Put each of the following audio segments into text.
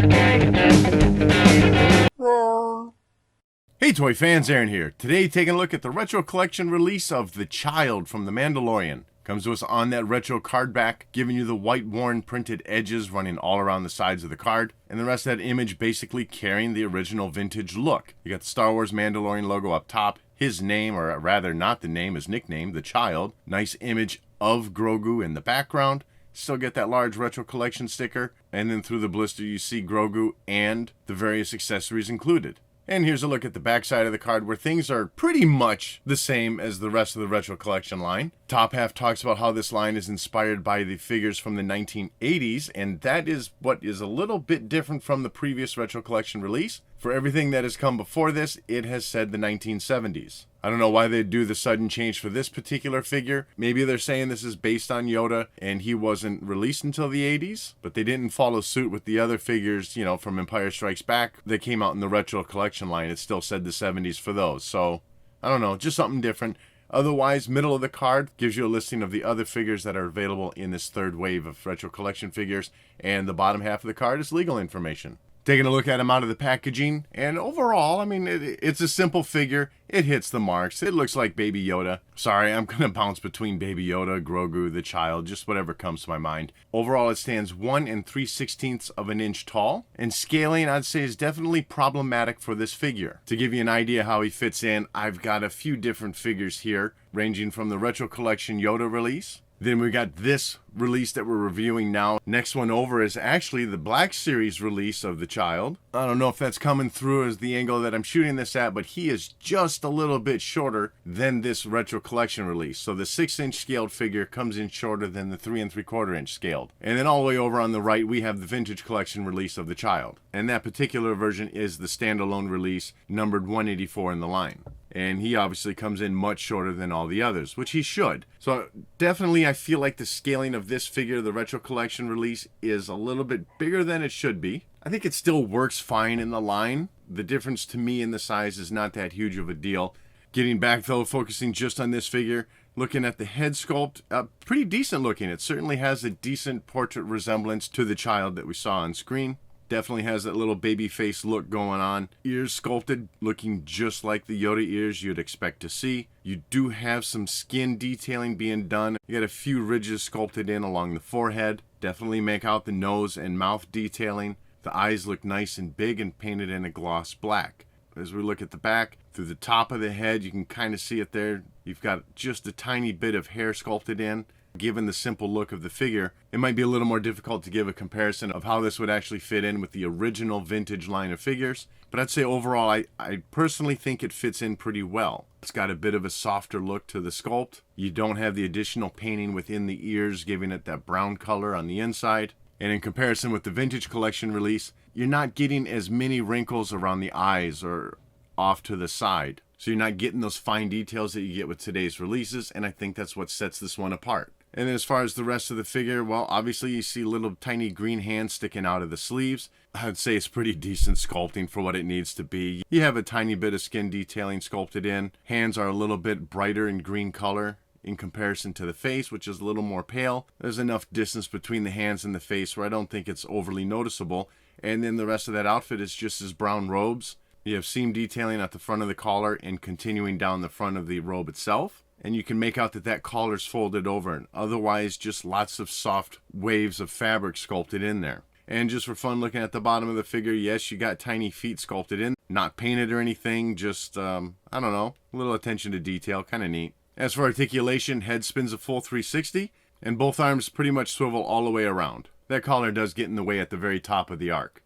Hey toy fans, Aaron here. Today taking a look at the retro collection release of The Child from The Mandalorian. Comes to us on that retro card back, giving you the white worn printed edges running all around the sides of the card, and the rest of that image basically carrying the original vintage look. You got the Star Wars Mandalorian logo up top, his name, or rather not the name, his nickname, The Child. Nice image of Grogu in the background. Still get that large retro collection sticker, and then through the blister you see Grogu and the various accessories included. And here's a look at the back side of the card where things are pretty much the same as the rest of the retro collection line. Top half talks about how this line is inspired by the figures from the 1980s, and that is what is a little bit different from the previous retro collection release. For everything that has come before this, it has said the 1970s. I don't know why they'd do the sudden change for this particular figure. Maybe they're saying this is based on Yoda and he wasn't released until the 80s, but they didn't follow suit with the other figures, you know, from Empire Strikes Back. They came out in the retro collection line. It still said the 70s for those. So, I don't know, just something different. Otherwise, middle of the card gives you a listing of the other figures that are available in this third wave of retro collection figures, and the bottom half of the card is legal information. Taking a look at him out of the packaging, and overall, I mean, it's a simple figure. It hits the marks. It looks like Baby Yoda. Sorry, I'm going to bounce between Baby Yoda, Grogu, the Child, just whatever comes to my mind. Overall, it stands 1 3/16 of an inch tall, and scaling, I'd say, is definitely problematic for this figure. To give you an idea how he fits in, I've got a few different figures here, ranging from the Retro Collection Yoda release. Then we got this release that we're reviewing now. Next one over is actually the Black Series release of the Child. I don't know if that's coming through as the angle that I'm shooting this at, but he is just a little bit shorter than this retro collection release. So the 6-inch scaled figure comes in shorter than the 3 3/4 inch scaled. And then all the way over on the right, we have the vintage collection release of the Child. And that particular version is the standalone release, numbered 184 in the line. And he obviously comes in much shorter than all the others, which he should. So definitely I feel like the scaling of this figure, the retro collection release, is a little bit bigger than it should be. I think it still works fine in the line. The difference to me in the size is not that huge of a deal. Getting back though, focusing just on this figure, looking at the head sculpt, pretty decent looking. It certainly has a decent portrait resemblance to the Child that we saw on screen. Definitely has that little baby face look going on. Ears sculpted, looking just like the Yoda ears you'd expect to see. You do have some skin detailing being done. You got a few ridges sculpted in along the forehead. Definitely make out the nose and mouth detailing. The eyes look nice and big and painted in a gloss black. As we look at the back, through the top of the head, you can kind of see it there. You've got just a tiny bit of hair sculpted in. Given the simple look of the figure, it might be a little more difficult to give a comparison of how this would actually fit in with the original vintage line of figures. But I'd say overall, I personally think it fits in pretty well. It's got a bit of a softer look to the sculpt. You don't have the additional painting within the ears, giving it that brown color on the inside. And in comparison with the vintage collection release, you're not getting as many wrinkles around the eyes or off to the side. So you're not getting those fine details that you get with today's releases, and I think that's what sets this one apart. And then as far as the rest of the figure, well, obviously you see little tiny green hands sticking out of the sleeves. I'd say it's pretty decent sculpting for what it needs to be. You have a tiny bit of skin detailing sculpted in. Hands are a little bit brighter in green color in comparison to the face, which is a little more pale. There's enough distance between the hands and the face where I don't think it's overly noticeable. And then the rest of that outfit is just his brown robes. You have seam detailing at the front of the collar and continuing down the front of the robe itself. And you can make out that that collar's folded over, and otherwise just lots of soft waves of fabric sculpted in there. And just for fun, looking at the bottom of the figure, yes, you got tiny feet sculpted in. Not painted or anything, just, I don't know, a little attention to detail, kind of neat. As for articulation, head spins a full 360, and both arms pretty much swivel all the way around. That collar does get in the way at the very top of the arc.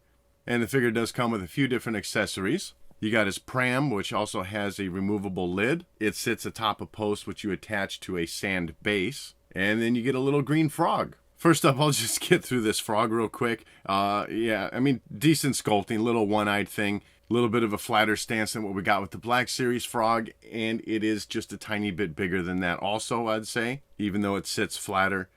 And the figure does come with a few different accessories. You got his pram, which also has a removable lid. It sits atop a post which you attach to a sand base. And then you get a little green frog. First up, I'll just get through this frog real quick. Yeah, I mean, decent sculpting, little one-eyed thing. A little bit of a flatter stance than what we got with the Black Series frog. And it is just a tiny bit bigger than that also, I'd say. Even though it sits flatter.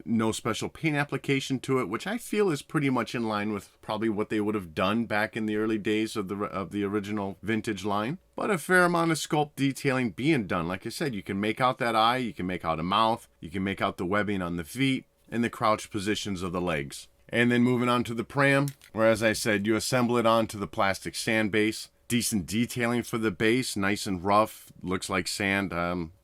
No special paint application to it, which I feel is pretty much in line with probably what they would have done back in the early days of the original vintage line. But a fair amount of sculpt detailing being done. Like I said, you can make out that eye, you can make out a mouth, you can make out the webbing on the feet, and the crouch positions of the legs. And then moving on to the pram, where, as I said, you assemble it onto the plastic sand base. Decent detailing for the base, nice and rough, looks like sand.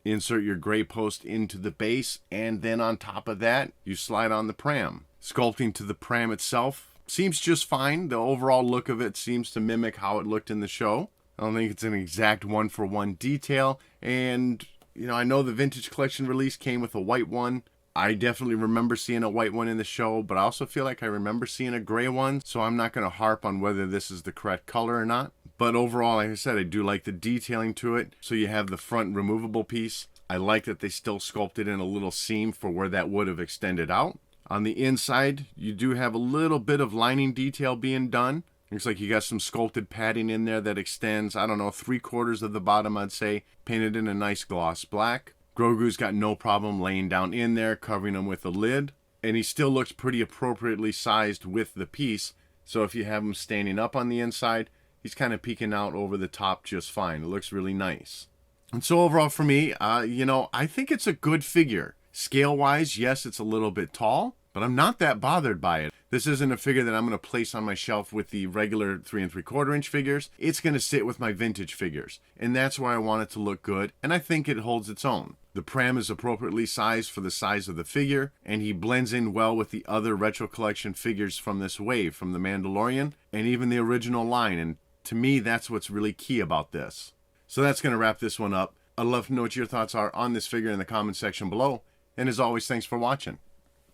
Insert your gray post into the base, and then on top of that, you slide on the pram. Sculpting to the pram itself seems just fine. The overall look of it seems to mimic how it looked in the show. I don't think it's an exact one-for-one detail, and I know the Vintage Collection release came with a white one. I definitely remember seeing a white one in the show, but I also feel like I remember seeing a gray one, so I'm not going to harp on whether this is the correct color or not. But overall, like I said, I do like the detailing to it. So you have the front removable piece. I like that they still sculpted in a little seam for where that would have extended out. On the inside, you do have a little bit of lining detail being done. Looks like you got some sculpted padding in there that extends, 3/4 of the bottom, I'd say, painted in a nice gloss black. Grogu's got no problem laying down in there, covering him with a lid. And he still looks pretty appropriately sized with the piece. So if you have him standing up on the inside, he's kind of peeking out over the top just fine. It looks really nice. And so overall for me, I think it's a good figure. Scale-wise, yes, it's a little bit tall, but I'm not that bothered by it. This isn't a figure that I'm going to place on my shelf with the regular 3 3/4 inch figures. It's going to sit with my vintage figures, and that's why I want it to look good, and I think it holds its own. The pram is appropriately sized for the size of the figure, and he blends in well with the other retro collection figures from this wave, from The Mandalorian, and even the original line, and to me, that's what's really key about this. So that's going to wrap this one up. I'd love to know what your thoughts are on this figure in the comment section below, and as always, thanks for watching.